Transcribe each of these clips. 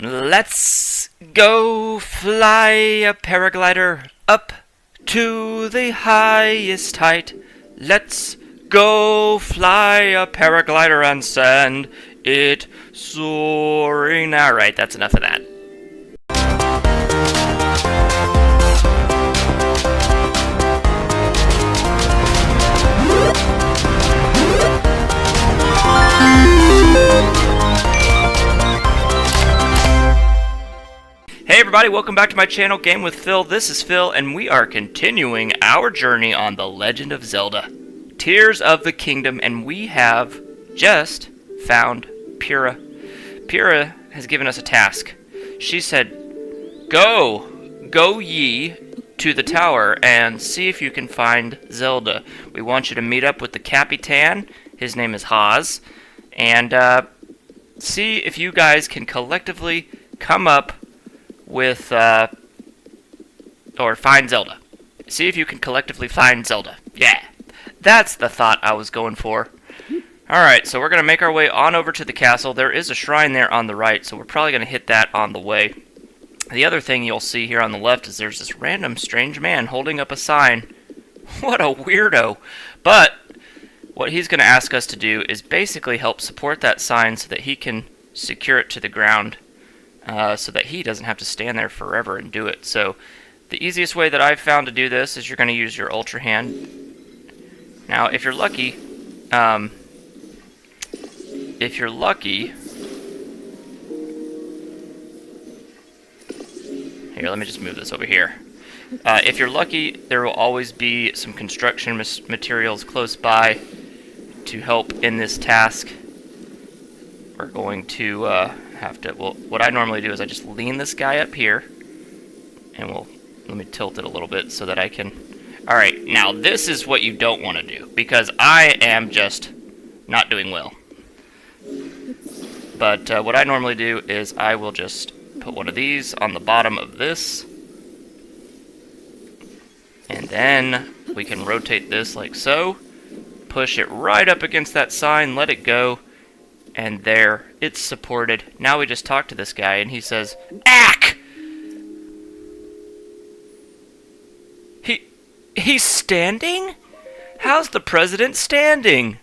Let's go fly a paraglider up to the highest height. Let's go fly a paraglider and send it soaring. Alright, that's enough of that. Hey everybody, welcome back to my channel, Game with Phil. This is Phil, and we are continuing our journey on The Legend of Zelda, Tears of the Kingdom, and we have just found Pyrrha. Pyrrha has given us a task. She said, Go ye to the tower and see if you can find Zelda. We want you to meet up with the Capitan, his name is Haas, and see if you guys can collectively come up with, or find Zelda. See if you can collectively find Zelda. Yeah, that's the thought I was going for. Alright, so we're going to make our way on over to the castle. There is a shrine there on the right, so we're probably going to hit that on the way. The other thing you'll see here on the left is there's this random strange man holding up a sign. What a weirdo. But what he's going to ask us to do is basically help support that sign so that he can secure it to the ground. So that he doesn't have to stand there forever and do it. So the easiest way that I've found to do this is you're going to use your Ultra Hand. Now, if you're lucky, here, let me just move this over here. If you're lucky, there will always be some construction materials close by to help in this task. We're going to well, what I normally do is I just lean this guy up here, and let me tilt it a little bit so that I can. Alright, now this is what you don't want to do, because I am just not doing well. But what I normally do is I will just put one of these on the bottom of this, and then we can rotate this like so, push it right up against that sign, let it go, and there, it's supported. Now we just talk to this guy, and he says, "Ack!" He's standing? How's the president standing?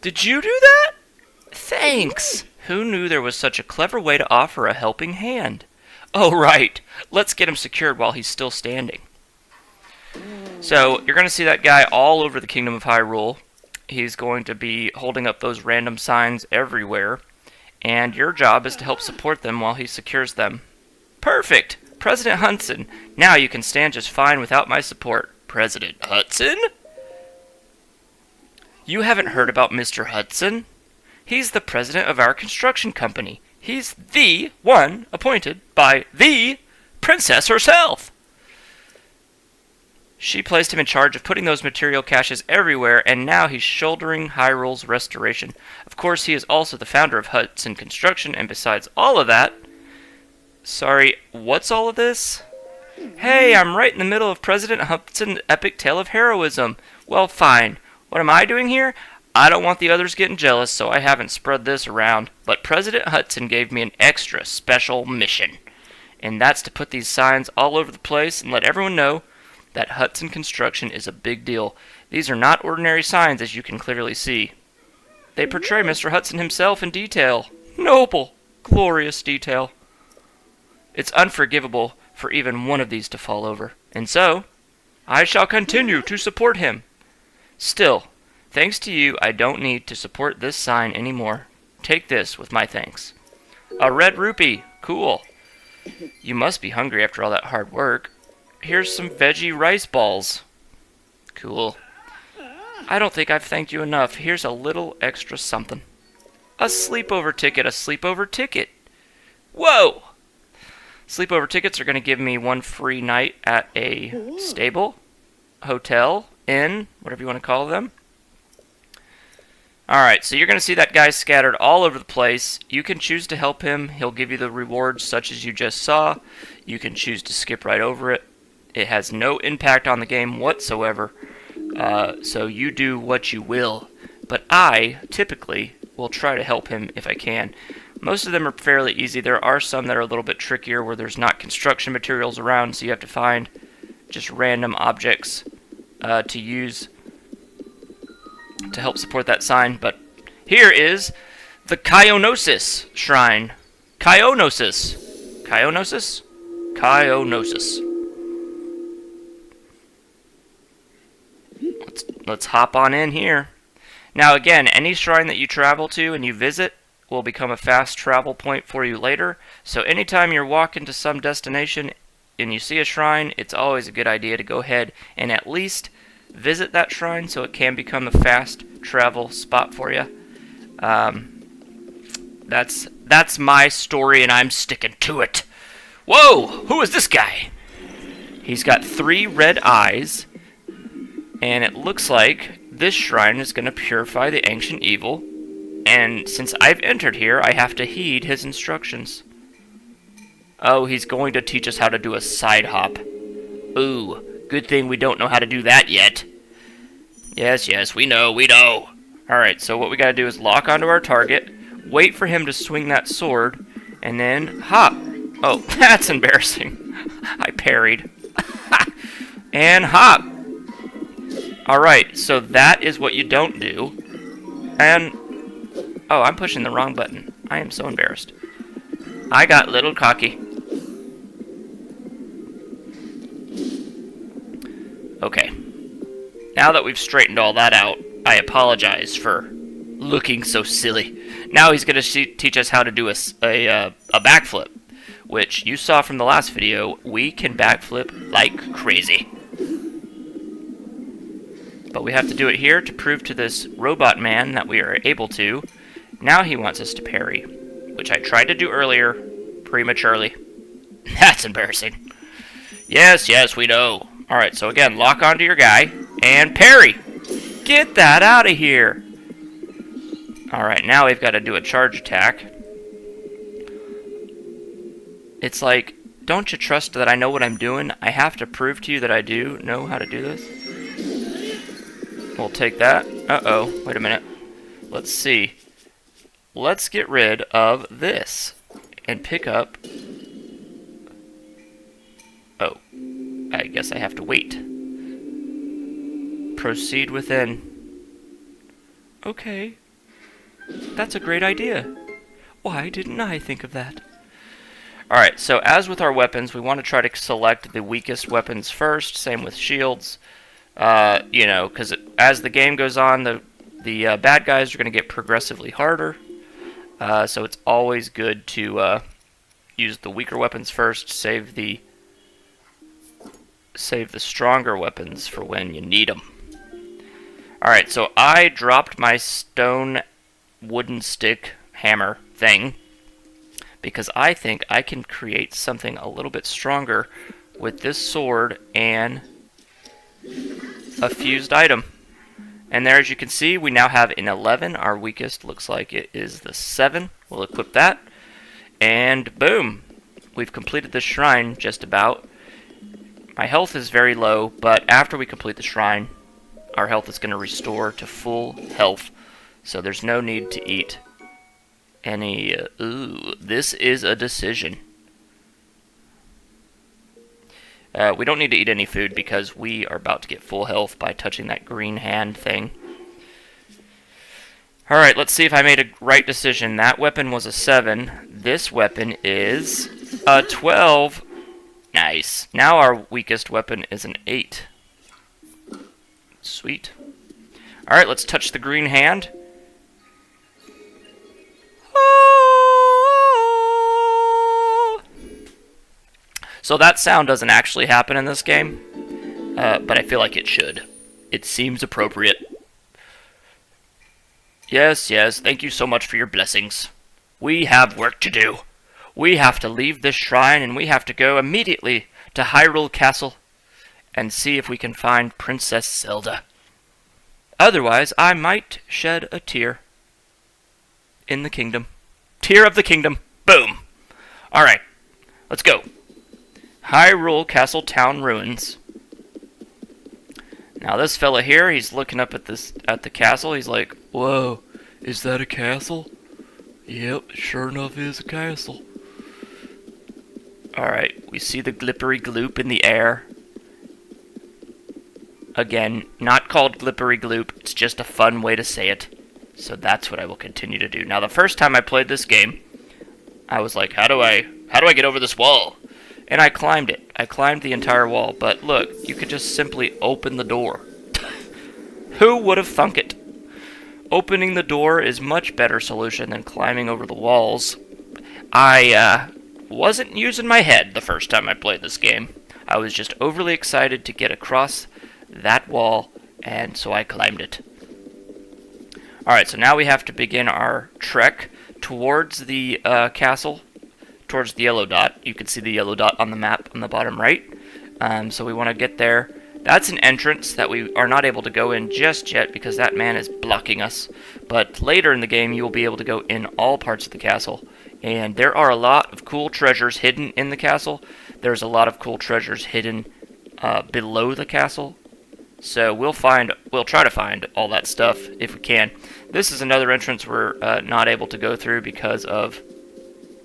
Did you do that? Thanks. Who knew there was such a clever way to offer a helping hand? Oh, right. Let's get him secured while he's still standing. So, you're going to see that guy all over the Kingdom of Hyrule. He's going to be holding up those random signs everywhere, and your job is to help support them while he secures them. Perfect! President Hudson, now you can stand just fine without my support. President Hudson? You haven't heard about Mr. Hudson? He's the president of our construction company. He's the one appointed by the princess herself. She placed him in charge of putting those material caches everywhere, and now he's shouldering Hyrule's restoration. Of course, he is also the founder of Hudson Construction, and besides all of that... Sorry, what's all of this? Hey, I'm right in the middle of President Hudson's epic tale of heroism. Well, fine. What am I doing here? I don't want the others getting jealous, so I haven't spread this around. But President Hudson gave me an extra special mission. And that's to put these signs all over the place and let everyone know that Hudson Construction is a big deal. These are not ordinary signs, as you can clearly see. They portray Mr. Hudson himself in detail. Noble, glorious detail. It's unforgivable for even one of these to fall over. And so, I shall continue to support him. Still, thanks to you, I don't need to support this sign anymore. Take this with my thanks. A red rupee. Cool. You must be hungry after all that hard work. Here's some veggie rice balls. Cool. I don't think I've thanked you enough. Here's a little extra something. A sleepover ticket. A sleepover ticket. Whoa! Sleepover tickets are going to give me one free night at a stable, hotel, inn, whatever you want to call them. Alright, so you're going to see that guy scattered all over the place. You can choose to help him. He'll give you the rewards such as you just saw. You can choose to skip right over it. It has no impact on the game whatsoever, so you do what you will. But I, typically, will try to help him if I can. Most of them are fairly easy. There are some that are a little bit trickier where there's not construction materials around, so you have to find just random objects to use to help support that sign. But here is the Kionosis Shrine. Kionosis. Kionosis? Kionosis. Let's hop on in here. Now again, any shrine that you travel to and you visit will become a fast travel point for you later. So anytime you're walking to some destination and you see a shrine, it's always a good idea to go ahead and at least visit that shrine so it can become a fast travel spot for you. That's my story and I'm sticking to it. Whoa! Who is this guy? He's got 3 red eyes, and it looks like this shrine is going to purify the ancient evil. And since I've entered here, I have to heed his instructions. Oh, he's going to teach us how to do a side hop. Ooh, good thing we don't know how to do that yet. Yes, we know. Alright, so what we gotta do is lock onto our target, wait for him to swing that sword, and then hop. Oh, that's embarrassing. I parried. And hop. Alright, so that is what you don't do. And... oh, I'm pushing the wrong button. I am so embarrassed. I got a little cocky. Okay. Now that we've straightened all that out, I apologize for looking so silly. Now he's going to teach us how to do a backflip, which you saw from the last video. We can backflip like crazy. But we have to do it here to prove to this robot man that we are able to. Now he wants us to parry, which I tried to do earlier, prematurely. That's embarrassing. Yes, we know. Alright, so again, lock onto your guy, and parry! Get that out of here! Alright, now we've got to do a charge attack. It's like, don't you trust that I know what I'm doing? I have to prove to you that I do know how to do this. We'll take that. Uh-oh, wait a minute. Let's see. Let's get rid of this and pick up... oh, I guess I have to wait. Proceed within. Okay. That's a great idea. Why didn't I think of that? Alright, so as with our weapons, we want to try to select the weakest weapons first. Same with shields. You know, because as the game goes on, the bad guys are going to get progressively harder. So it's always good to use the weaker weapons first, save the stronger weapons for when you need them. Alright, so I dropped my stone wooden stick hammer thing because I think I can create something a little bit stronger with this sword and a fused item. And there, as you can see, we now have an 11. Our weakest looks like it is the 7. We'll equip that. And boom! We've completed this shrine just about. My health is very low, but after we complete the shrine, our health is going to restore to full health. So there's no need to eat any... ooh, this is a decision. We don't need to eat any food because we are about to get full health by touching that green hand thing. Alright, let's see if I made a right decision. That weapon was a 7. This weapon is a 12. Nice. Now our weakest weapon is an 8. Sweet. Alright, let's touch the green hand. So that sound doesn't actually happen in this game, but I feel like it should. It seems appropriate. Yes, thank you so much for your blessings. We have work to do. We have to leave this shrine, and we have to go immediately to Hyrule Castle and see if we can find Princess Zelda. Otherwise, I might shed a tear in the kingdom. Tear of the kingdom. Boom. Alright, let's go. Hyrule Castle Town Ruins. Now this fella here, he's looking up at the castle. He's like, "Whoa, is that a castle? Yep, sure enough is a castle. Alright, we see the glippery gloop in the air. Again, not called glippery gloop, it's just a fun way to say it. So that's what I will continue to do. Now, the first time I played this game, I was like, how do I get over this wall? And I climbed it. I climbed the entire wall, but look, you could just simply open the door. Who would have thunk it? Opening the door is much better solution than climbing over the walls. I wasn't using my head the first time I played this game. I was just overly excited to get across that wall, and so I climbed it. Alright, so now we have to begin our trek towards the castle, towards the yellow dot. You can see the yellow dot on the map on the bottom right. So we want to get there. That's an entrance that we are not able to go in just yet because that man is blocking us. But later in the game, you will be able to go in all parts of the castle. And there are a lot of cool treasures hidden in the castle. There's a lot of cool treasures hidden below the castle. So we'll try to find all that stuff if we can. This is another entrance we're not able to go through because of,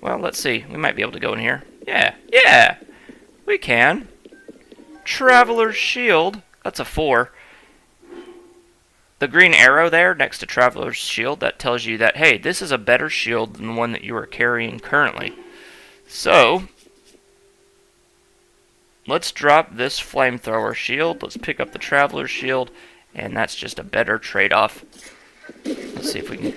well, let's see. We might be able to go in here. Yeah, we can. Traveler's Shield. That's a 4. The green arrow there next to Traveler's Shield, that tells you that, hey, this is a better shield than the one that you are carrying currently. So, let's drop this flamethrower shield. Let's pick up the Traveler's Shield, and that's just a better trade-off. Let's see if we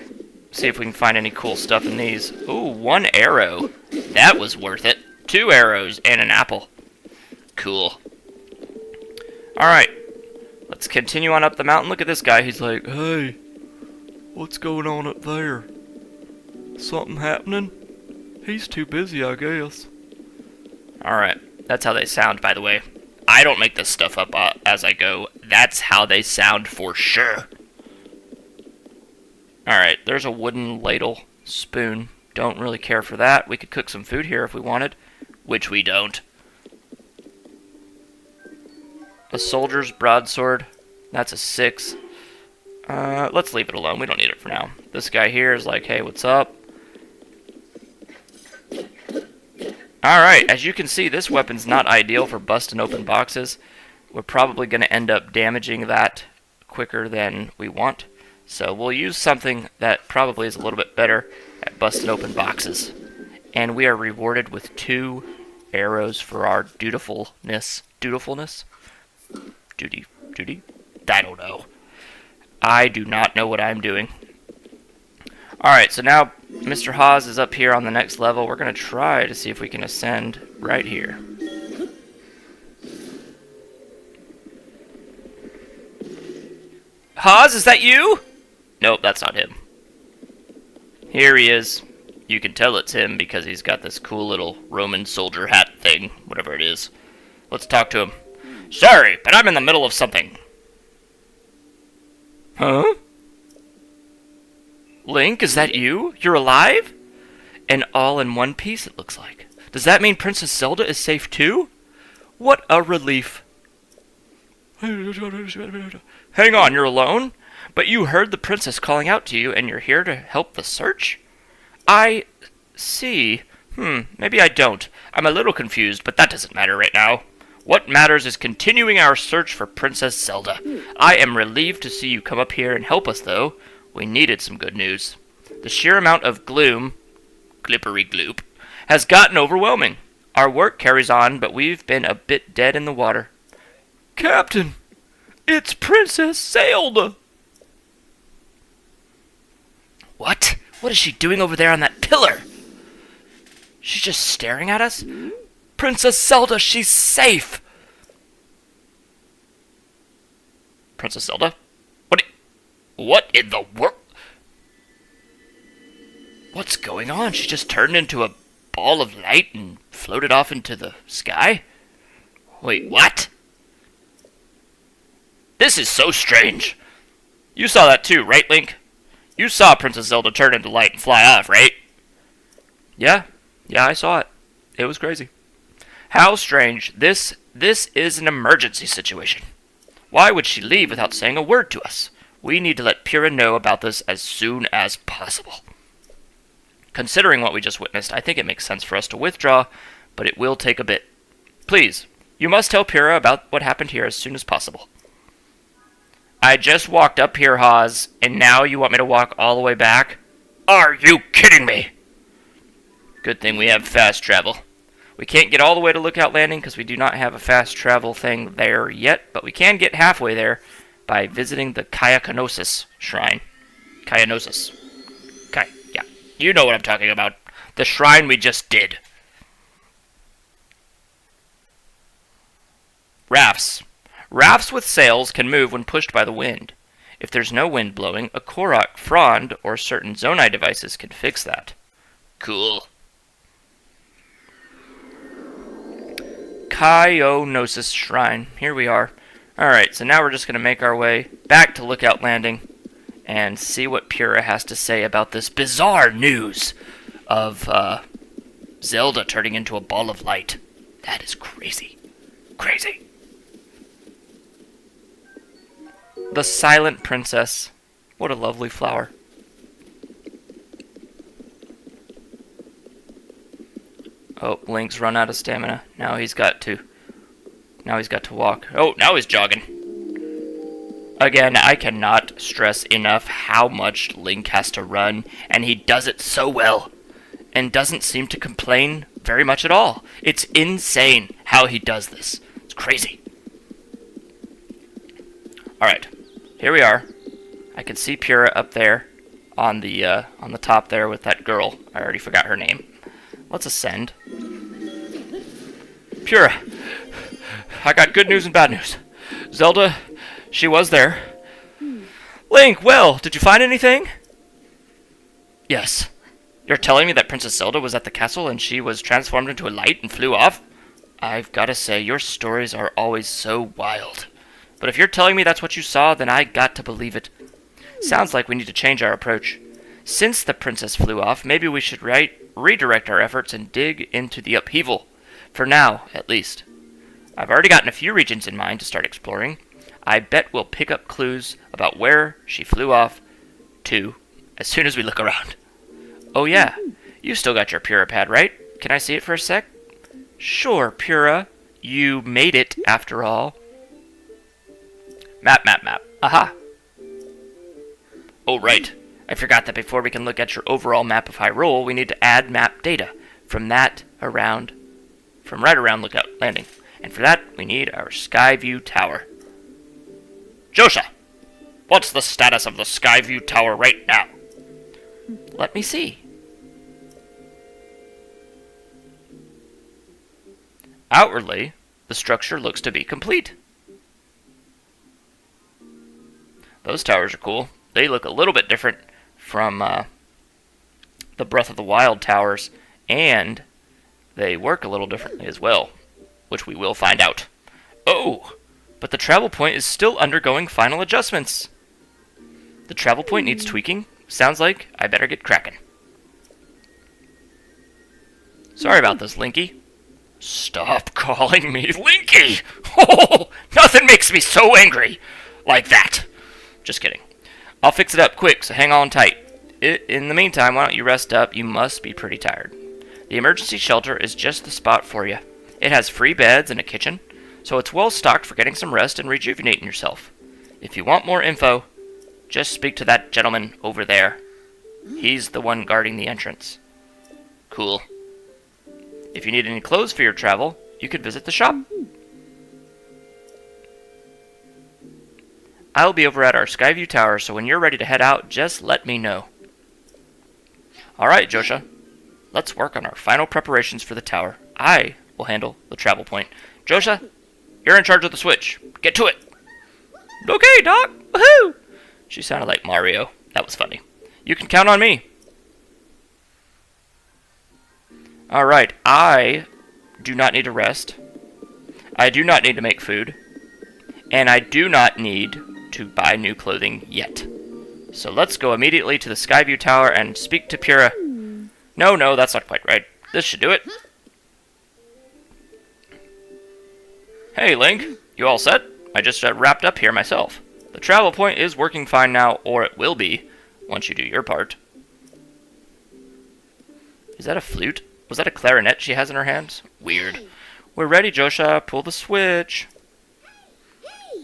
can find any cool stuff in these. Ooh, 1 arrow. That was worth it. 2 arrows and an apple. Cool. Alright, let's continue on up the mountain. Look at this guy. He's like, hey, what's going on up there? Something happening? He's too busy, I guess. Alright, that's how they sound, by the way. I don't make this stuff up as I go. That's how they sound for sure. Alright, there's a wooden ladle spoon. Don't really care for that. We could cook some food here if we wanted, which we don't. A soldier's broadsword. That's a 6. Let's leave it alone. We don't need it for now. This guy here is like, hey, what's up? Alright, as you can see, this weapon's not ideal for busting open boxes. We're probably going to end up damaging that quicker than we want. So we'll use something that probably is a little bit better at busting open boxes. And we are rewarded with 2 arrows for our dutifulness. Dutifulness? Duty? I don't know. I do not know what I'm doing. Alright, so now Mr. Haas is up here on the next level. We're going to try to see if we can ascend right here. Haas, is that you? Nope, that's not him. Here he is. You can tell it's him because he's got this cool little Roman soldier hat thing, whatever it is. Let's talk to him. Sorry, but I'm in the middle of something. Huh? Link, is that you? You're alive? And all in one piece, it looks like. Does that mean Princess Zelda is safe too? What a relief. Hang on, you're alone? But you heard the princess calling out to you, and you're here to help the search? I see. Maybe I don't. I'm a little confused, but that doesn't matter right now. What matters is continuing our search for Princess Zelda. I am relieved to see you come up here and help us, though. We needed some good news. The sheer amount of gloom, glippery gloop, has gotten overwhelming. Our work carries on, but we've been a bit dead in the water. Captain, it's Princess Zelda! What? What is she doing over there on that pillar? She's just staring at us? Princess Zelda, she's safe! Princess Zelda? What in the world? What's going on? She just turned into a ball of light and floated off into the sky? Wait, what? This is so strange. You saw that too, right, Link? You saw Princess Zelda turn into light and fly off, right? Yeah, I saw it. It was crazy. How strange. This is an emergency situation. Why would she leave without saying a word to us? We need to let Pyrrha know about this as soon as possible. Considering what we just witnessed, I think it makes sense for us to withdraw, but it will take a bit. Please, you must tell Pyrrha about what happened here as soon as possible. I just walked up here, Hawes, and now you want me to walk all the way back? Are you kidding me? Good thing we have fast travel. We can't get all the way to Lookout Landing because we do not have a fast travel thing there yet, but we can get halfway there by visiting the Kayakanosis Shrine. Kayanosis. Yeah. You know what I'm talking about. The shrine we just did. Rafts. Rafts with sails can move when pushed by the wind. If there's no wind blowing, a Korok, Frond, or certain Zonai devices can fix that. Cool. Kayanosis Shrine. Here we are. Alright, so now we're just going to make our way back to Lookout Landing and see what Pyrrha has to say about this bizarre news of Zelda turning into a ball of light. That is crazy. Crazy. The Silent Princess. What a lovely flower. Oh, Link's run out of stamina. Now he's got to walk. Oh, now he's jogging. Again, I cannot stress enough how much Link has to run, and he does it so well, and doesn't seem to complain very much at all. It's insane how he does this. It's crazy. Alright, here we are. I can see Pyrrha up there on the top there with that girl. I already forgot her name. Let's ascend. Pyrrha, I got good news and bad news. Zelda, she was there. Link, well, did you find anything? Yes. You're telling me that Princess Zelda was at the castle and she was transformed into a light and flew off? I've got to say, your stories are always so wild. But if you're telling me that's what you saw, then I got to believe it. Sounds like we need to change our approach. Since the princess flew off, maybe we should redirect our efforts and dig into the upheaval. For now, at least. I've already gotten a few regions in mind to start exploring. I bet we'll pick up clues about where she flew off to as soon as we look around. Oh yeah, you still got your Pyrrha pad, right? Can I see it for a sec? Sure, Pyrrha. You made it, after all. Map. Aha. Oh, right. I forgot that before we can look at your overall map of Hyrule, we need to add map data from right around Lookout Landing. And for that, we need our Skyview Tower. Josha, what's the status of the Skyview Tower right now? Let me see. Outwardly, the structure looks to be complete. Those towers are cool. They look a little bit different from the Breath of the Wild towers, and they work a little differently as well, which we will find out. Oh, but the travel point is still undergoing final adjustments. The travel point needs tweaking. Sounds like I better get cracking. Sorry about this, Linky. Stop calling me Linky! Oh, nothing makes me so angry like that. Just kidding. I'll fix it up quick, so hang on tight. In the meantime, why don't you rest up? You must be pretty tired. The emergency shelter is just the spot for you. It has free beds and a kitchen, so it's well stocked for getting some rest and rejuvenating yourself. If you want more info, just speak to that gentleman over there. He's the one guarding the entrance. Cool. If you need any clothes for your travel, you could visit the shop. I'll be over at our Skyview Tower, so when you're ready to head out, just let me know. Alright, Josha. Let's work on our final preparations for the tower. I will handle the travel point. Josha, you're in charge of the switch. Get to it. Okay, Doc. Woohoo! She sounded like Mario. That was funny. You can count on me. Alright, I do not need to rest. I do not need to make food. And I do not need to buy new clothing yet. So let's go immediately to the Skyview Tower and speak to Pyrrha. No, that's not quite right. This should do it. Hey, Link. You all set? I just wrapped up here myself. The travel point is working fine now, or it will be, once you do your part. Is that a flute? Was that a clarinet she has in her hands? Weird. We're ready, Josha. Pull the switch.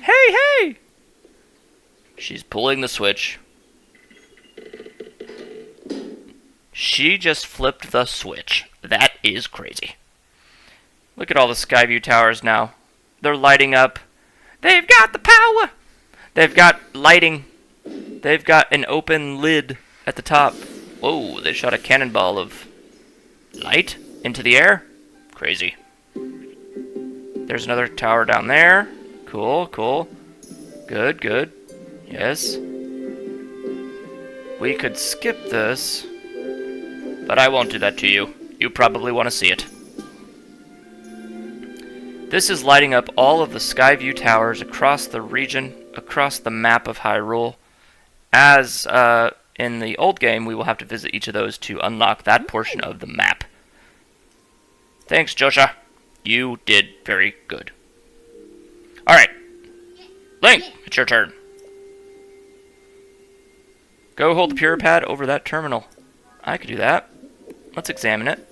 Hey, hey! She's pulling the switch. She just flipped the switch. That is crazy. Look at all the Skyview towers now. They're lighting up. They've got the power! They've got lighting. They've got an open lid at the top. Whoa, they shot a cannonball of light into the air. Crazy. There's another tower down there. Cool, cool. Good, good. Yes. We could skip this, but I won't do that to you. You probably want to see it. This is lighting up all of the Skyview towers across the region, across the map of Hyrule. As in the old game, we will have to visit each of those to unlock that portion of the map. Thanks, Josha. You did very good. Alright. Link, it's your turn. Go hold the Pure Pad over that terminal. I could do that. Let's examine it.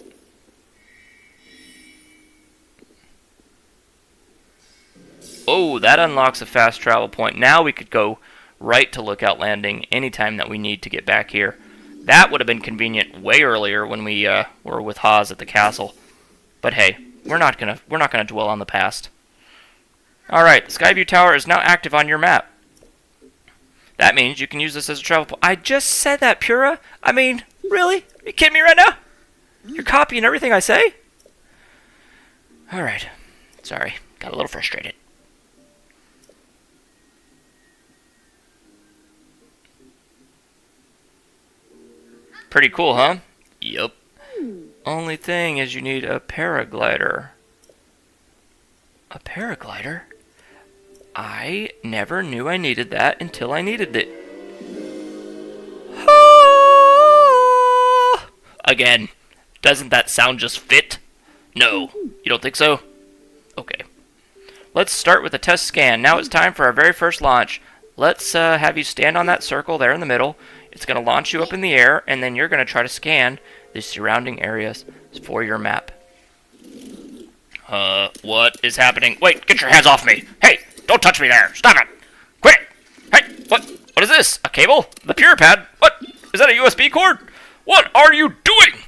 Oh, that unlocks a fast travel point. Now we could go right to Lookout Landing anytime that we need to get back here. That would have been convenient way earlier when we were with Haas at the castle. But hey, we're not gonna dwell on the past. All right, the Skyview Tower is now active on your map. That means you can use this as a travel point. I just said that, Pura. I mean, really? Are you kidding me right now? You're copying everything I say? All right. Sorry, got a little frustrated. Pretty cool, huh? Yup. Only thing is you need a paraglider. A paraglider? I never knew I needed that until I needed it. Again, doesn't that sound just fit? No, you don't think so? Okay. Let's start with a test scan. Now it's time for our very first launch. Let's have you stand on that circle there in the middle. It's going to launch you up in the air, and then you're going to try to scan the surrounding areas for your map. What is happening? Wait, get your hands off me! Hey, don't touch me there! Stop it! Quit it! Hey, what is this? A cable? The Pure Pad? What? Is that a USB cord? What are you doing?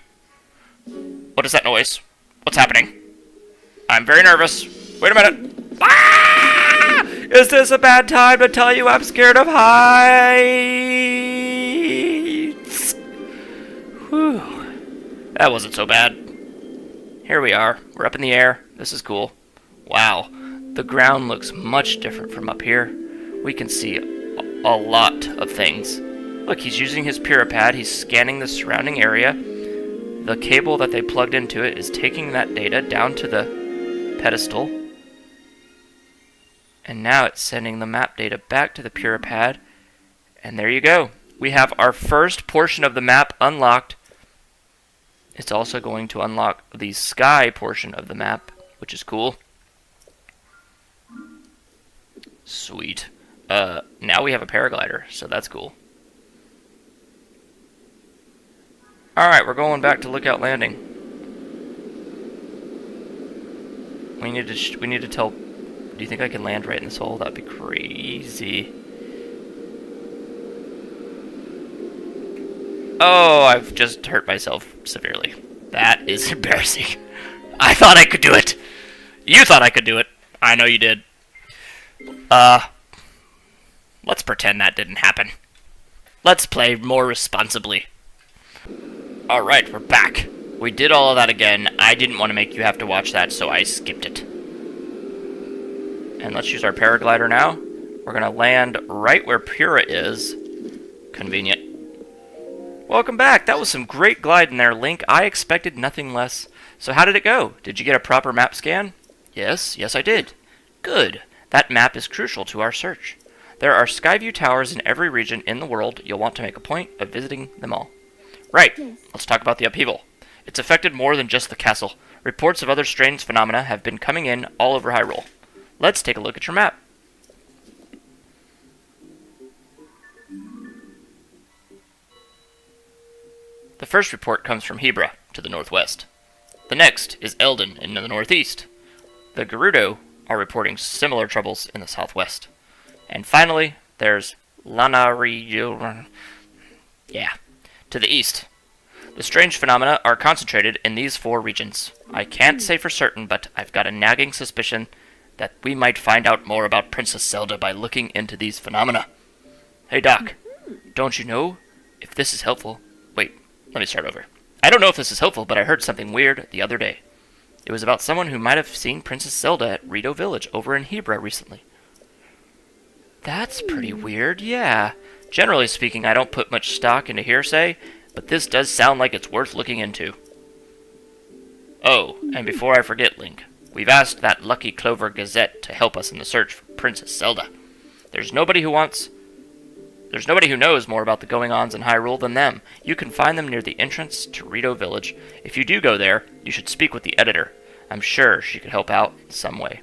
What is that noise? What's happening? I'm very nervous. Wait a minute. Ah! Is this a bad time to tell you I'm scared of heights? Whew. That wasn't so bad. Here we are. We're up in the air. This is cool. Wow. The ground looks much different from up here. We can see a lot of things. Look, he's using his Pura Pad. He's scanning the surrounding area. The cable that they plugged into it is taking that data down to the pedestal. And now it's sending the map data back to the Pura Pad. And there you go. We have our first portion of the map unlocked. It's also going to unlock the sky portion of the map, which is cool. Sweet. Now we have a paraglider, so that's cool. Alright, we're going back to Lookout Landing. We need to tell... Do you think I can land right in this hole? That'd be crazy. Oh, I've just hurt myself severely. That is embarrassing. I thought I could do it. You thought I could do it. I know you did. Let's pretend that didn't happen. Let's play more responsibly. Alright, we're back. We did all of that again. I didn't want to make you have to watch that, so I skipped it. And let's use our paraglider now. We're going to land right where Pura is. Convenient. Welcome back. That was some great gliding there, Link. I expected nothing less. So how did it go? Did you get a proper map scan? Yes, I did. Good. That map is crucial to our search. There are Skyview towers in every region in the world. You'll want to make a point of visiting them all. Right. Let's talk about the upheaval. It's affected more than just the castle. Reports of other strange phenomena have been coming in all over Hyrule. Let's take a look at your map. The first report comes from Hebra. to the northwest. The next is Eldon in the northeast. The Gerudo are reporting similar troubles in the southwest. And finally, there's Lanari... yeah, to the east. The strange phenomena are concentrated in these 4 regions. I can't say for certain, but I've got a nagging suspicion that we might find out more about Princess Zelda by looking into these phenomena. Hey Doc, don't you know if this is helpful? Wait, let me start over. I don't know if this is helpful, but I heard something weird the other day. It was about someone who might have seen Princess Zelda at Rito Village over in Hebra recently. That's pretty weird, yeah. Generally speaking, I don't put much stock into hearsay, but this does sound like it's worth looking into. Oh, and before I forget, Link, we've asked that Lucky Clover Gazette to help us in the search for Princess Zelda. There's nobody who knows more about the going-ons in Hyrule than them. You can find them near the entrance to Rito Village. If you do go there, you should speak with the editor. I'm sure she could help out in some way.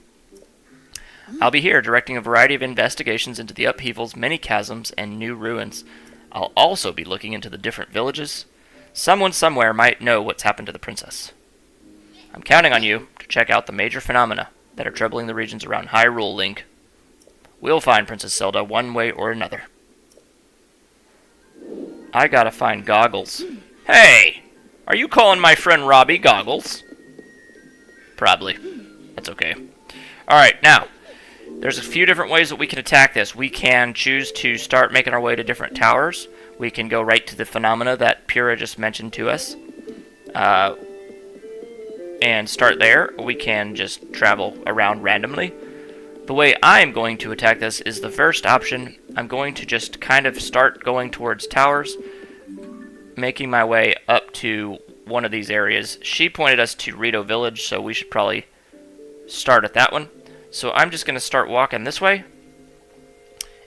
I'll be here directing a variety of investigations into the upheavals, many chasms, and new ruins. I'll also be looking into the different villages. Someone somewhere might know what's happened to the princess. I'm counting on you to check out the major phenomena that are troubling the regions around Hyrule, Link. We'll find Princess Zelda one way or another. I gotta find Goggles. Hey! Are you calling my friend Robbie Goggles? Probably. That's okay. Alright, now, there's a few different ways that we can attack this. We can choose to start making our way to different towers. We can go right to the phenomena that Pyrrha just mentioned to us. And start there. We can just travel around randomly. The way I'm going to attack this is the first option. I'm going to just kind of start going towards towers, making my way up to one of these areas. She pointed us to Rito Village, so we should probably start at that one. So I'm just going to start walking this way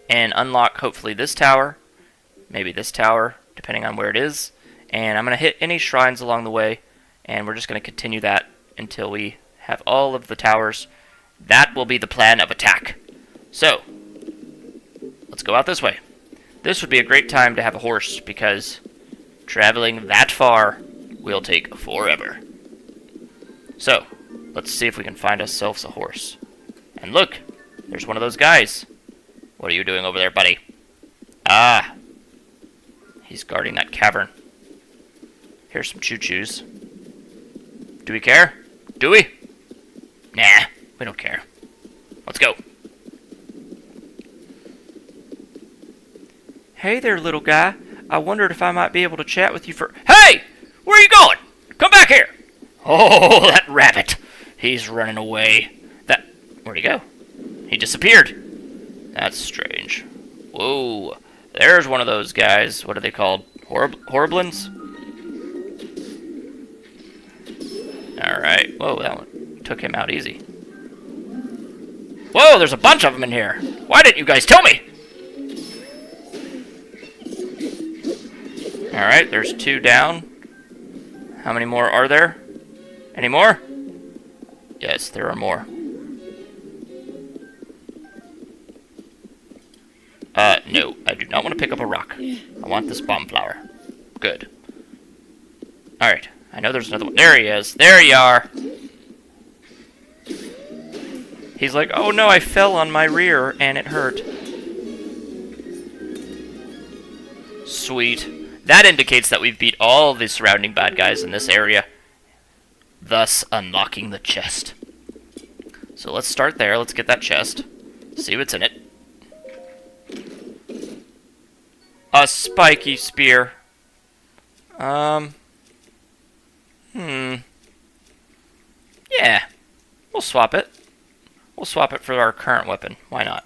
and unlock hopefully this tower, maybe this tower, depending on where it is. And I'm going to hit any shrines along the way, and we're just going to continue that until we have all of the towers. That will be the plan of attack. So, let's go out this way. This would be a great time to have a horse, because traveling that far will take forever. So, let's see if we can find ourselves a horse. And look, there's one of those guys. What are you doing over there, buddy? Ah, he's guarding that cavern. Here's some choo-choos. Do we care? Do we? Nah, we don't care. Let's go. Hey there, little guy. I wondered if I might be able to chat with you for... Hey! Where are you going? Come back here! Oh, that rabbit. He's running away. Where'd he go? He disappeared. That's strange. Whoa. There's one of those guys. What are they called? Horriblins? Alright. Whoa, that one took him out easy. Whoa, there's a bunch of them in here. Why didn't you guys tell me? Alright, there's 2 down. How many more are there? Any more? Yes, there are more. No, I do not want to pick up a rock. I want this bomb flower. Good. Alright, I know there's another one. There he is. There you are. He's like, oh no, I fell on my rear and it hurt. Sweet. That indicates that we've beat all the surrounding bad guys in this area, thus unlocking the chest. So let's start there. Let's get that chest. See what's in it. A spiky spear. Yeah. We'll swap it. We'll swap it for our current weapon. Why not?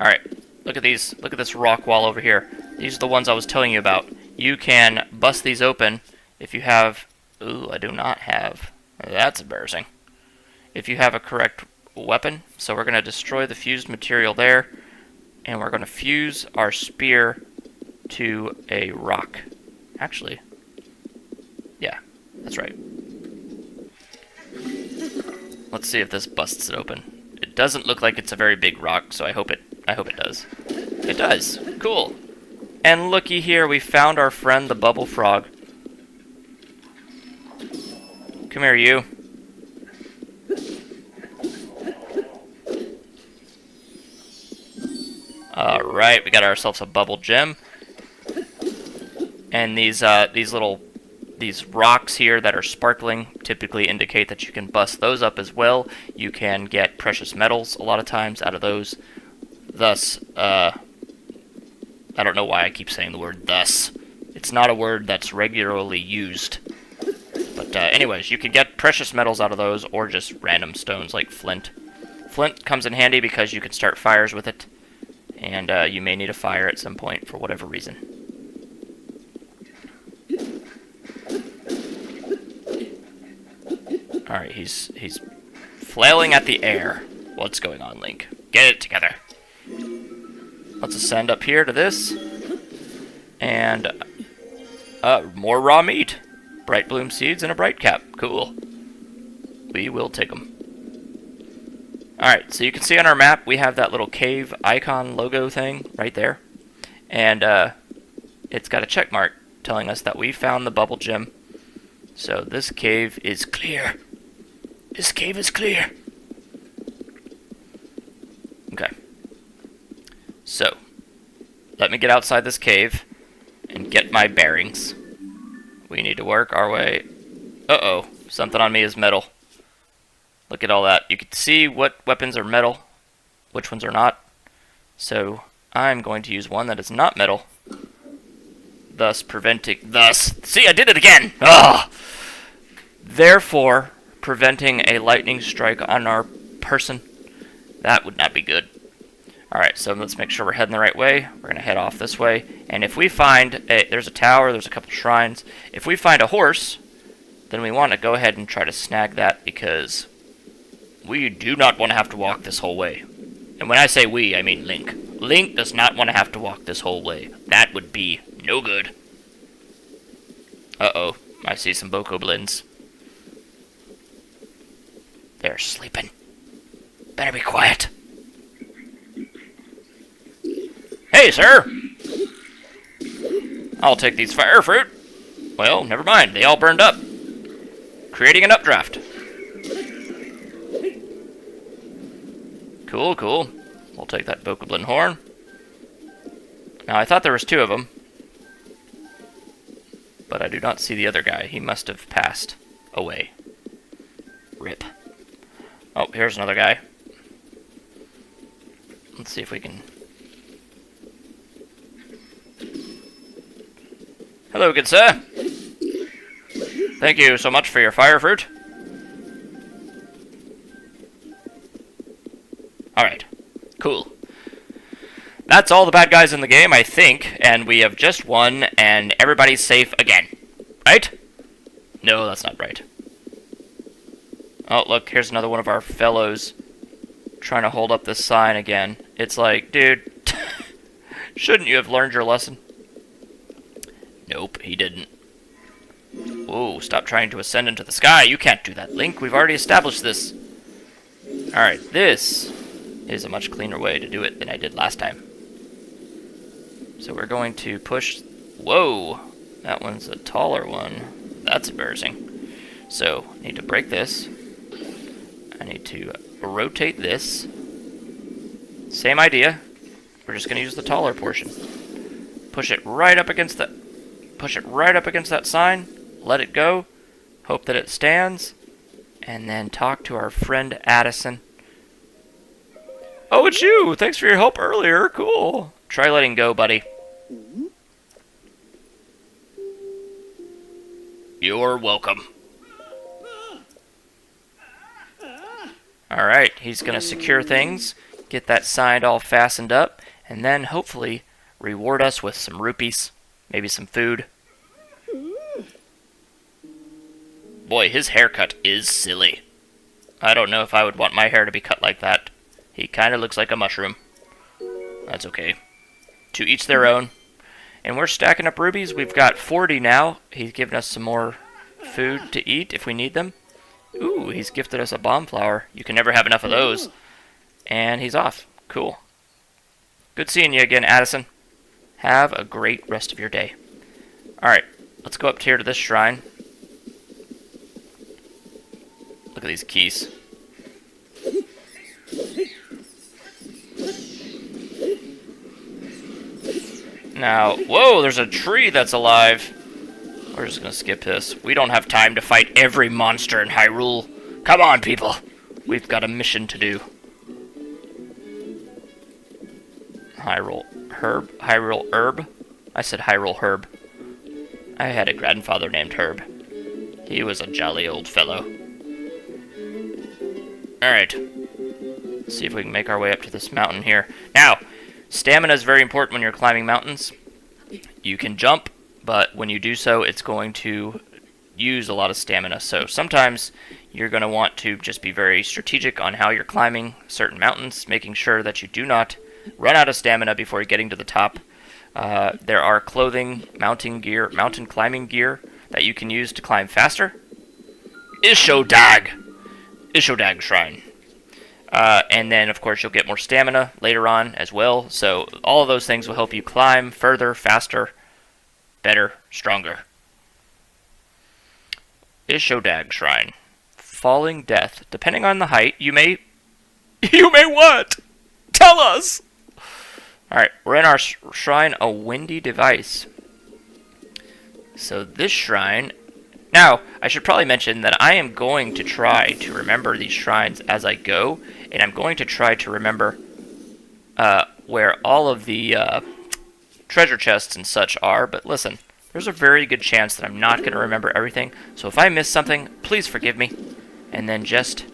Alright. Look at these. Look at this rock wall over here. These are the ones I was telling you about. You can bust these open if you have... Ooh, I do not have... That's embarrassing. If you have a correct weapon. So we're going to destroy the fused material there, and we're going to fuse our spear to a rock. Actually, yeah, that's right. Let's see if this busts it open. It doesn't look like it's a very big rock, so I hope it does. It does. Cool. And looky here, we found our friend the bubble frog. Come here, you. Alright, we got ourselves a bubble gem. And these rocks here that are sparkling typically indicate that you can bust those up as well. You can get precious metals a lot of times out of those. Thus, I don't know why I keep saying the word thus. It's not a word that's regularly used. But anyways, you can get precious metals out of those, or just random stones like flint. Flint comes in handy because you can start fires with it. And you may need a fire at some point for whatever reason. Alright, he's flailing at the air. What's going on, Link? Get it together. Let's ascend up here to this. And more raw meat. Bright bloom seeds and a bright cap. Cool. We will take them. Alright, so you can see on our map we have that little cave icon logo thing right there. And it's got a check mark telling us that we found the bubble gem. So this cave is clear. This cave is clear. Okay. So, let me get outside this cave and get my bearings. We need to work our way... Uh-oh, something on me is metal. Look at all that. You can see what weapons are metal, which ones are not. So, I'm going to use one that is not metal. Thus preventing... See, I did it again! Ugh! Therefore, preventing a lightning strike on our person. That would not be good. Alright, so let's make sure we're heading the right way. We're going to head off this way. And if we find... there's a tower, there's a couple shrines. If we find a horse, then we want to go ahead and try to snag that, because we do not want to have to walk this whole way. And when I say we, I mean Link. Link does not want to have to walk this whole way. That would be no good. Uh-oh, I see some bokoblins. They're sleeping. Better be quiet. Hey, sir! I'll take these fire fruit. Well, never mind. They all burned up. Creating an updraft. Cool, cool. We'll take that bokoblin horn. Now, I thought there was two of them. But I do not see the other guy. He must have passed away. Rip. Oh, here's another guy. Let's see if we can... Hello, good sir. Thank you so much for your fire fruit. Alright. Cool. That's all the bad guys in the game, I think, and we have just won, and everybody's safe again. Right? No, that's not right. Oh, look, here's another one of our fellows trying to hold up this sign again. It's like, dude, shouldn't you have learned your lesson? Nope, he didn't. Whoa, stop trying to ascend into the sky. You can't do that, Link. We've already established this. Alright, this is a much cleaner way to do it than I did last time. So we're going to push... Whoa! That one's a taller one. That's embarrassing. So, I need to break this. I need to rotate this. Same idea. We're just going to use the taller portion. Push it right up against the... Push it right up against that sign. Let it go. Hope that it stands. And then talk to our friend Addison. Oh, it's you! Thanks for your help earlier. Cool. Try letting go, buddy. You're welcome. Alright, he's going to secure things, get that sign all fastened up, and then hopefully reward us with some rupees, maybe some food. Boy, his haircut is silly. I don't know if I would want my hair to be cut like that. He kind of looks like a mushroom. That's okay. To each their own. And we're stacking up rubies. We've got 40 now. He's given us some more food to eat if we need them. Ooh, he's gifted us a bomb flower. You can never have enough of those. And he's off. Cool. Good seeing you again, Addison. Have a great rest of your day. Alright, let's go up here to this shrine. Look at these keys. Now, whoa, there's a tree that's alive. We're just gonna skip this. We don't have time to fight every monster in Hyrule. Come on, people. We've got a mission to do. Hyrule Herb? I said Hyrule Herb. I had a grandfather named Herb. He was a jolly old fellow. Alright. Let's see if we can make our way up to this mountain here. Now, stamina is very important when you're climbing mountains. You can jump, but when you do so, it's going to use a lot of stamina. So sometimes you're going to want to just be very strategic on how you're climbing certain mountains, making sure that you do not run out of stamina before getting to the top. There are clothing, mountain climbing gear that you can use to climb faster. Ishodag Shrine. And then, of course, you'll get more stamina later on as well. So all of those things will help you climb further, faster, better, stronger. Ishodag Shrine. Falling Death. Depending on the height, you may... You may what? Tell us! Alright, we're in our shrine, a windy device. So this shrine... Now, I should probably mention that I am going to try to remember these shrines as I go, and I'm going to try to remember where all of the treasure chests and such are, but listen, there's a very good chance that I'm not going to remember everything, so if I miss something, please forgive me, and then just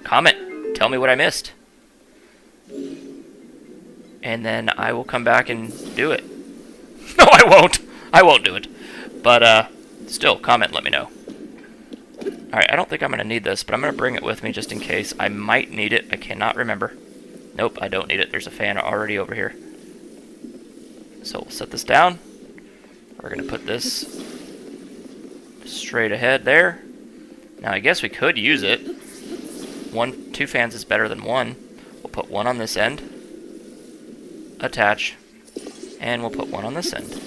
comment, tell me what I missed. And then I will come back and do it. No, I won't! I won't do it. But, still, comment, let me know. Alright, I don't think I'm going to need this, but I'm going to bring it with me just in case. I might need it. I cannot remember. Nope, I don't need it. There's a fan already over here. So we'll set this down. We're going to put this straight ahead there. Now, I guess we could use it. 2 fans is better than 1. We'll put 1 on this end. Attach. And we'll put 1 on this end.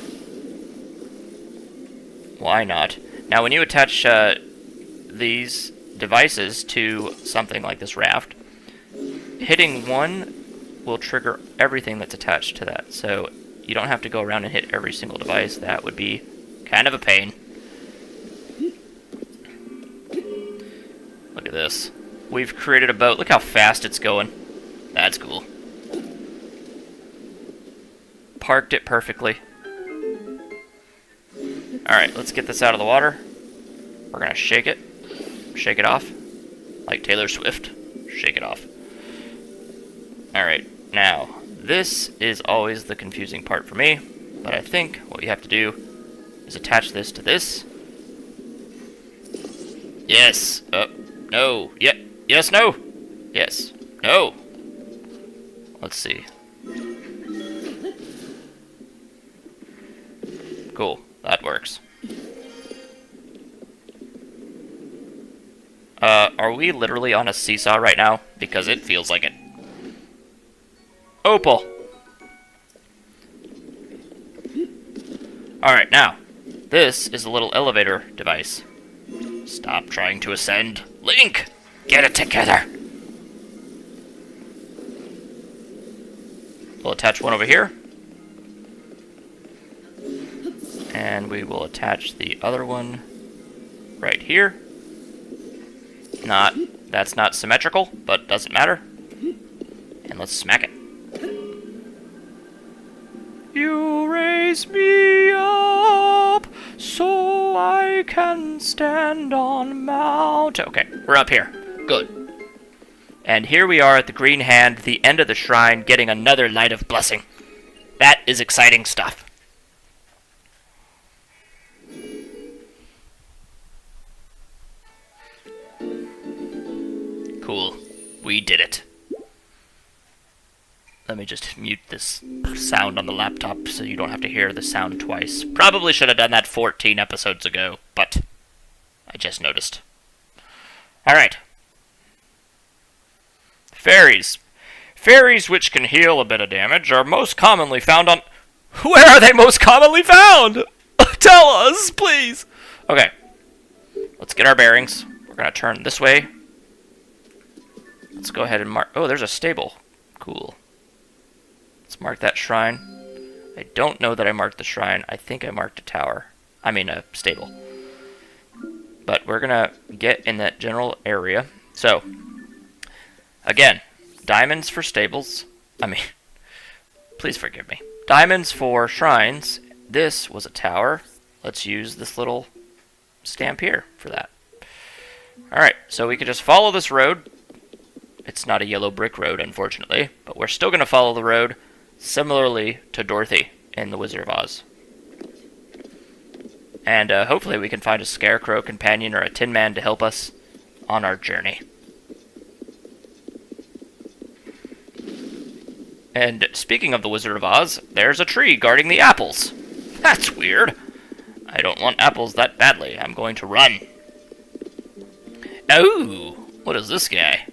Why not? Now, when you attach these devices to something like this raft, hitting 1 will trigger everything that's attached to that. So you don't have to go around and hit every single device. That would be kind of a pain. Look at this. We've created a boat. Look how fast it's going. That's cool. Parked it perfectly. Alright, let's get this out of the water. We're going to shake it. Shake it off. Like Taylor Swift. Shake it off. Alright, now, this is always the confusing part for me. But I think what you have to do is attach this to this. Yes. No. Yeah. Yes, no. Yes. No. Let's see. Cool. That works. Are we literally on a seesaw right now? Because it feels like it. Opal! Alright, now. This is a little elevator device. Stop trying to ascend. Link! Get it together! We'll attach 1 over here. And we will attach the other one right here. That's not symmetrical, but doesn't matter. And let's smack it. You raise me up so I can stand on mount. Okay, we're up here. Good. And here we are at the Green Hand, the end of the shrine, getting another Light of Blessing. That is exciting stuff. Cool. We did it. Let me just mute this sound on the laptop so you don't have to hear the sound twice. Probably should have done that 14 episodes ago, but I just noticed. Alright. Fairies. Fairies which can heal a bit of damage are most commonly found on... Where are they most commonly found? Tell us, please. Okay. Let's get our bearings. We're going to turn this way. Let's go ahead and mark... Oh, there's a stable. Cool. Let's mark that shrine. I don't know that I marked the shrine. I think I marked a tower. I mean a stable. But we're going to get in that general area. So, again, diamonds for stables. I mean, please forgive me. Diamonds for shrines. This was a tower. Let's use this little stamp here for that. Alright, so we could just follow this road. It's not a yellow brick road, unfortunately, but we're still going to follow the road similarly to Dorothy in The Wizard of Oz. And hopefully we can find a scarecrow companion or a tin man to help us on our journey. And speaking of The Wizard of Oz, there's a tree guarding the apples. That's weird. I don't want apples that badly. I'm going to run. Oh, what is this guy?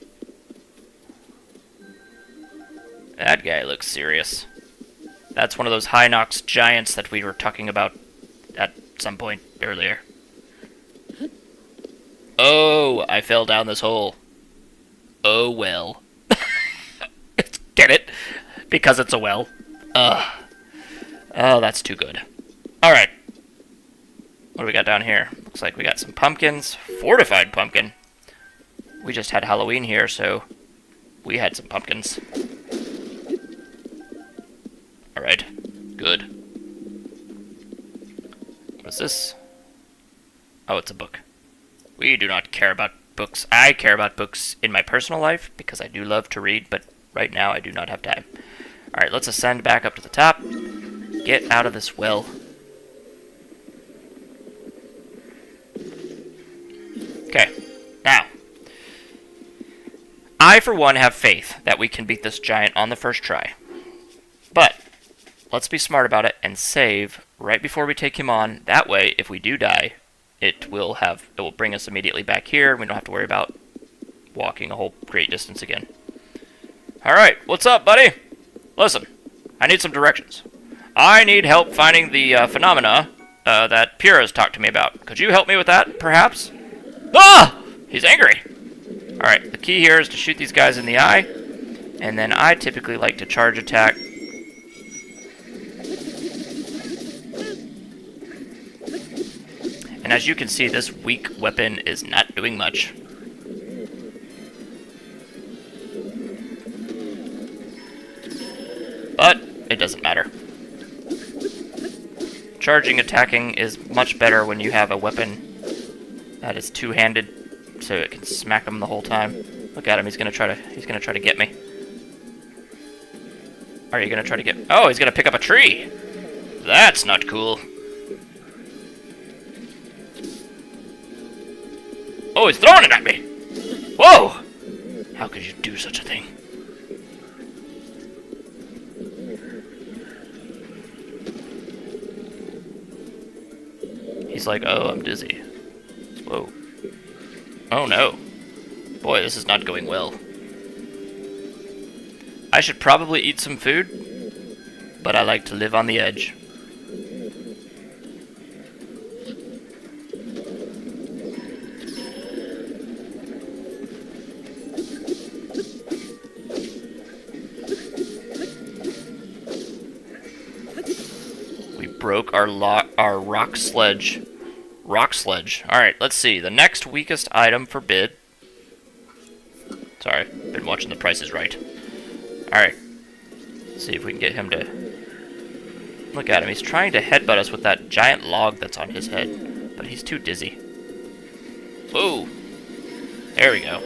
That guy looks serious. That's one of those Hinox giants that we were talking about at some point earlier. Oh, I fell down this hole. Oh well. Get it? Because it's a well. Ugh. Oh, that's too good. Alright. What do we got down here? Looks like we got some pumpkins. Fortified pumpkin. We just had Halloween here, so we had some pumpkins. Alright. Good. What's this? Oh, it's a book. We do not care about books. I care about books in my personal life because I do love to read, but right now I do not have time. Alright, let's ascend back up to the top. Get out of this well. Okay, now. I, for one, have faith that we can beat this giant on the first try. But, let's be smart about it and save right before we take him on. That way, if we do die, it will bring us immediately back here. We don't have to worry about walking a whole great distance again. Alright, what's up, buddy? Listen, I need some directions. I need help finding the phenomena that Pyrrha's talked to me about. Could you help me with that, perhaps? Ah! He's angry! Alright, the key here is to shoot these guys in the eye. And then I typically like to charge attack. And as you can see, this weak weapon is not doing much. But it doesn't matter. Charging attacking is much better when you have a weapon that is two-handed, so it can smack him the whole time. Look at him, he's gonna try to get me. Are you gonna try to get... Oh, he's gonna pick up a tree! That's not cool. Oh, he's throwing it at me! Whoa! How could you do such a thing? He's like, oh, I'm dizzy. Whoa. Oh no. Boy, this is not going well. I should probably eat some food, but I like to live on the edge. We broke our rock sledge. Rock sledge. Alright, let's see. The next weakest item for bid. Sorry, been watching The Price is Right. Alright. Let's see if we can get him to... Look at him. He's trying to headbutt us with that giant log that's on his head. But he's too dizzy. Whoa! There we go.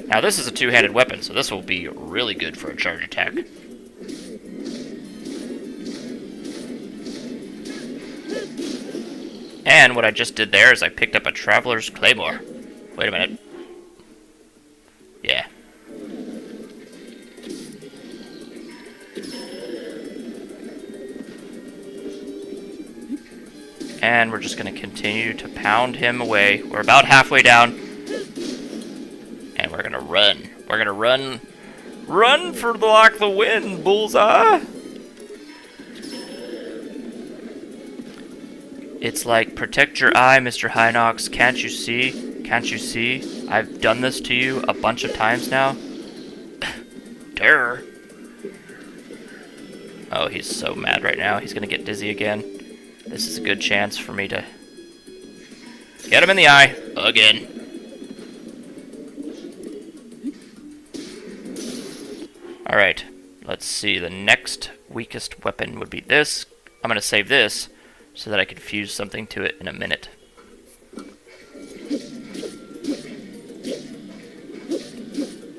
Now this is a two-handed weapon, so this will be really good for a charge attack. And what I just did there is I picked up a Traveler's Claymore. Wait a minute. Yeah. And we're just going to continue to pound him away. We're about halfway down. And we're going to run. We're going to run. Run for like the wind, bullseye! It's like, protect your eye, Mr. Hinox. Can't you see? Can't you see? I've done this to you a bunch of times now. Durr. Oh, he's so mad right now. He's gonna get dizzy again. This is a good chance for me to get him in the eye again. Alright, let's see. The next weakest weapon would be this. I'm gonna save this so that I can fuse something to it in a minute.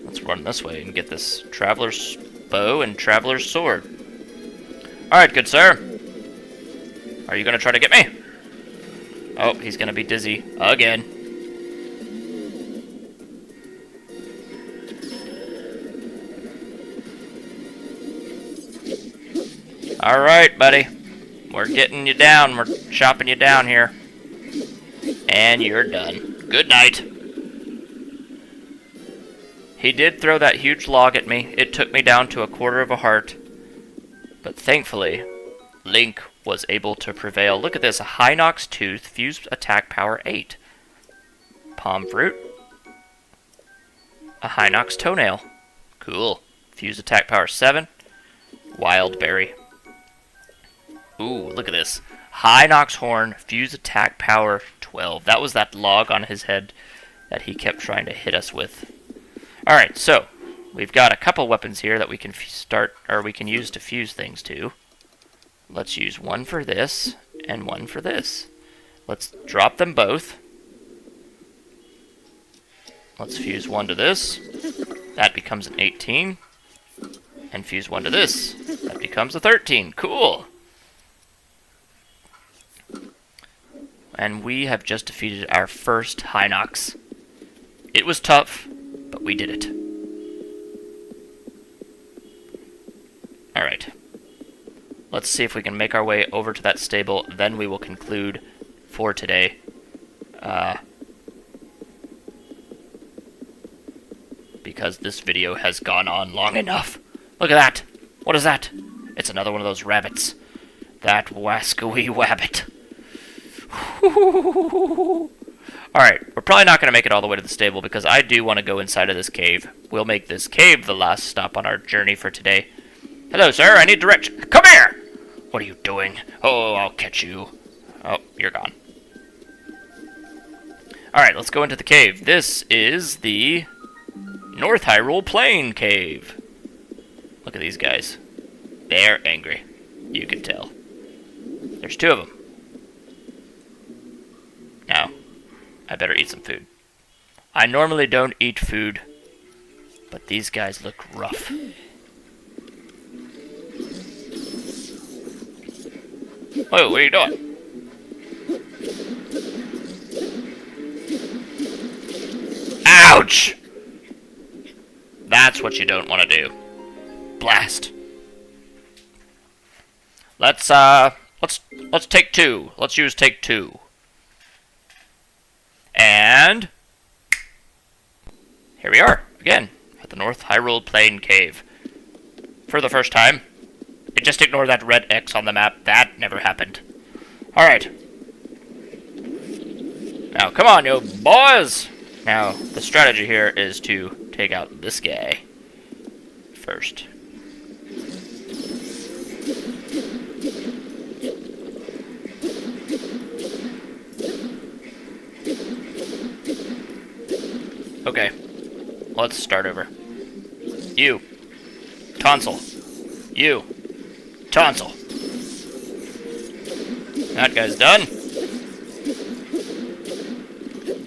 Let's run this way and get this Traveler's Bow and Traveler's Sword. Alright, good sir. Are you gonna try to get me? Oh, he's gonna be dizzy again. Alright, buddy. We're getting you down. We're chopping you down here. And you're done. Good night. He did throw that huge log at me. It took me down to a quarter of a heart. But thankfully, Link was able to prevail. Look at this. A Hinox Tooth, fused attack power 8. Palm Fruit. A Hinox Toenail. Cool. Fused attack power 7. Wild Berry. Ooh, look at this. Hinox Horn, fused attack power 12. That was that log on his head that he kept trying to hit us with. Alright, so we've got a couple weapons here that we can use to fuse things to. Let's use one for this and one for this. Let's drop them both. Let's fuse one to this. That becomes an 18. And fuse one to this. That becomes a 13. Cool. And we have just defeated our first Hinox. It was tough, but we did it. Alright. Let's see if we can make our way over to that stable, then we will conclude for today. Because this video has gone on long enough. Look at that! What is that? It's another one of those rabbits. That wascoey wabbit. Alright, we're probably not going to make it all the way to the stable because I do want to go inside of this cave. We'll make this cave the last stop on our journey for today. Hello, sir, I need direction. Come here! What are you doing? Oh, I'll catch you. Oh, you're gone. Alright, let's go into the cave. This is the North Hyrule Plain Cave. Look at these guys. They're angry. You can tell. There's two of them. Now, I better eat some food. I normally don't eat food, but these guys look rough. Whoa, what are you doing? Ouch! That's what you don't want to do. Blast. Let's take two. Let's use take two. And here we are, again, at the North Hyrule Plain Cave. For the first time. Just ignore that red X on the map. That never happened. Alright. Now, come on, you boys! Now, the strategy here is to take out this guy first. Okay, let's start over. You, tonsil. You, tonsil. That guy's done.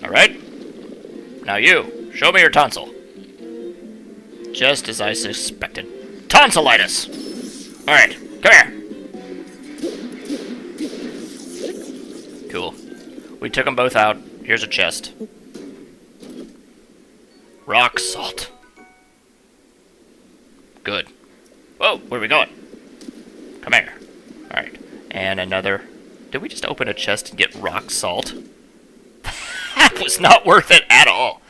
Alright. Now you, show me your tonsil. Just as I suspected. Tonsillitis! Alright, come here. Cool. We took them both out. Here's a chest. Rock salt. Good. Whoa, where are we going? Come here. Alright. And another. Did we just open a chest and get rock salt? That was not worth it at all.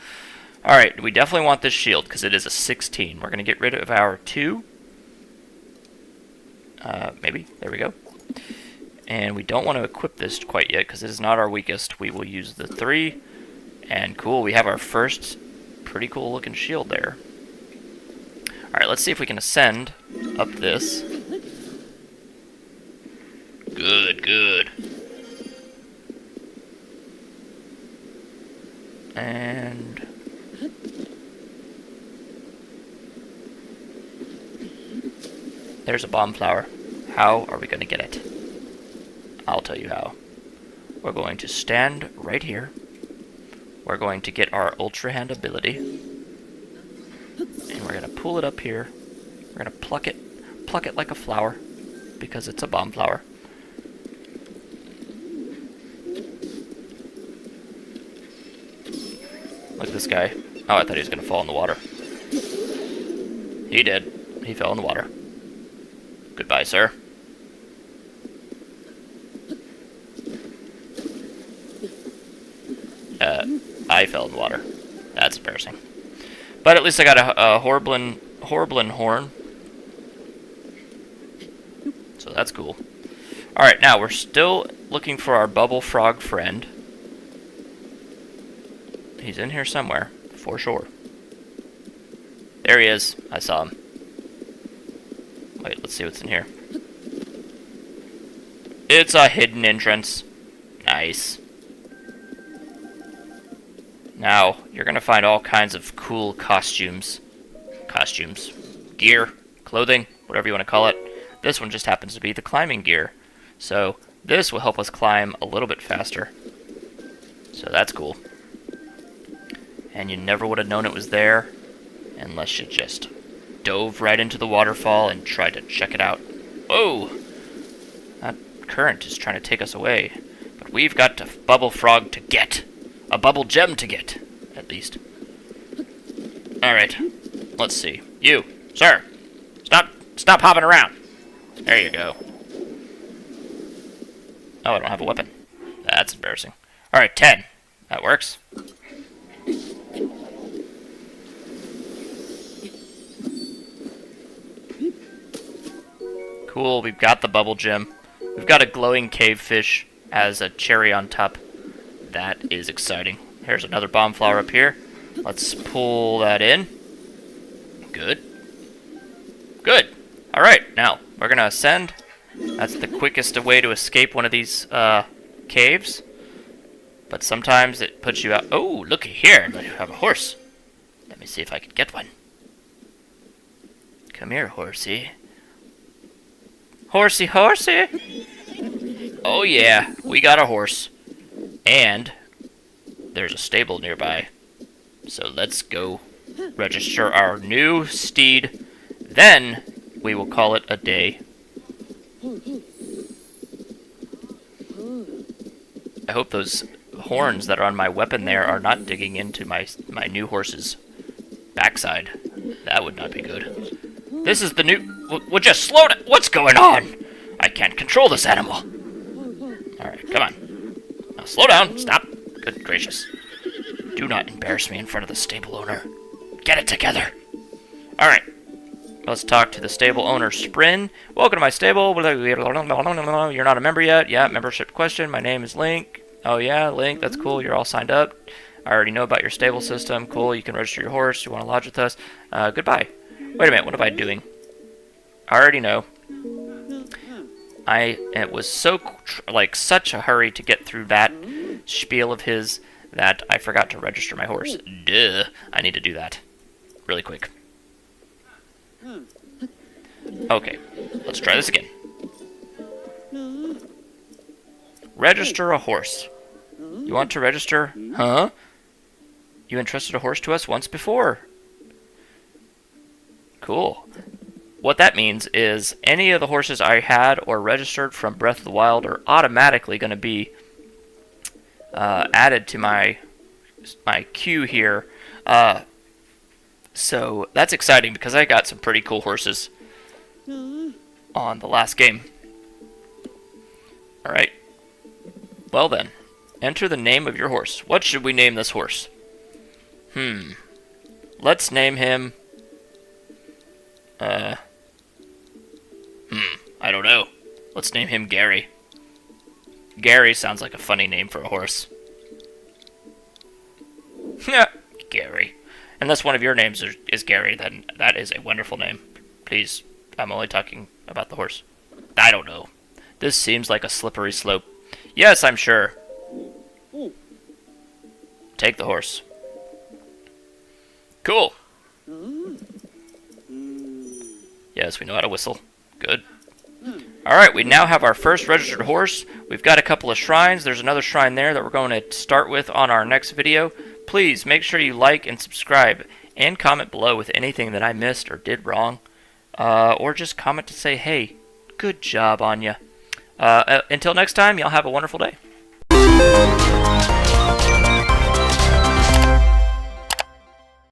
Alright, we definitely want this shield because it is a 16. We're going to get rid of our 2. Maybe. There we go. And we don't want to equip this quite yet because it is not our weakest. We will use the 3. And cool, we have our first pretty cool looking shield there. Alright, let's see if we can ascend up this. Good, good. And there's a bomb flower. How are we going to get it? I'll tell you how. We're going to stand right here. We're going to get our Ultra Hand ability. And we're going to pull it up here. We're going to pluck it like a flower, because it's a bomb flower. Look at this guy. Oh, I thought he was going to fall in the water. He did. He fell in the water. Goodbye, sir. I fell in the water. That's embarrassing. But at least I got a Horblin horn. So that's cool. Alright, now we're still looking for our bubble frog friend. He's in here somewhere, for sure. There he is. I saw him. Wait, let's see what's in here. It's a hidden entrance. Nice. Now, you're going to find all kinds of cool costumes. Gear, clothing, whatever you want to call it. This one just happens to be the climbing gear. So, this will help us climb a little bit faster. So that's cool. And you never would have known it was there unless you just dove right into the waterfall and tried to check it out. Whoa! That current is trying to take us away. But we've got a bubble frog to get. A bubble gem to get, at least. Alright, let's see. You, sir, stop hopping around. There you go. Oh, I don't have a weapon. That's embarrassing. Alright, 10. That works. Cool, we've got the bubble gem. We've got a glowing cave fish as a cherry on top. That is exciting. Here's another bomb flower up here. Let's pull that in. Good. Good. Alright, now, we're going to ascend. That's the quickest way to escape one of these caves. But sometimes it puts you out. Oh, looky here. I have a horse. Let me see if I can get one. Come here, horsey. Horsey, horsey! Oh yeah, we got a horse. And there's a stable nearby. So let's go register our new steed. Then we will call it a day. I hope those horns that are on my weapon there are not digging into my new horse's backside. That would not be good. This is the new... Would you slow down? What's going on? I can't control this animal. Alright, come on. Now slow down. Stop. Good gracious. Do not embarrass me in front of the stable owner. Get it together. Alright. Let's talk to the stable owner, Sprin. Welcome to my stable. You're not a member yet? Yeah, membership question. My name is Link. Oh yeah, Link. That's cool. You're all signed up. I already know about your stable system. Cool. You can register your horse. You want to lodge with us. Goodbye. Wait a minute. What am I doing? I already know. It was so, such a hurry to get through that spiel of his that I forgot to register my horse. Duh. I need to do that really quick. Okay, let's try this again. Register a horse. You want to register? Huh? You entrusted a horse to us once before. Cool. What that means is any of the horses I had or registered from Breath of the Wild are automatically going to be added to my queue here. So that's exciting because I got some pretty cool horses on the last game. Alright. Well then, enter the name of your horse. What should we name this horse? Let's name him... I don't know. Let's name him Gary. Gary sounds like a funny name for a horse. Yeah, Gary. Unless one of your names is Gary, then that is a wonderful name. Please, I'm only talking about the horse. I don't know. This seems like a slippery slope. Yes, I'm sure. Take the horse. Cool. Yes, we know how to whistle. Good. Alright, we now have our first registered horse. We've got a couple of shrines. There's another shrine there that we're going to start with on our next video. Please make sure you like and subscribe and comment below with anything that I missed or did wrong. Or just comment to say, hey, good job on ya. Until next time, y'all have a wonderful day.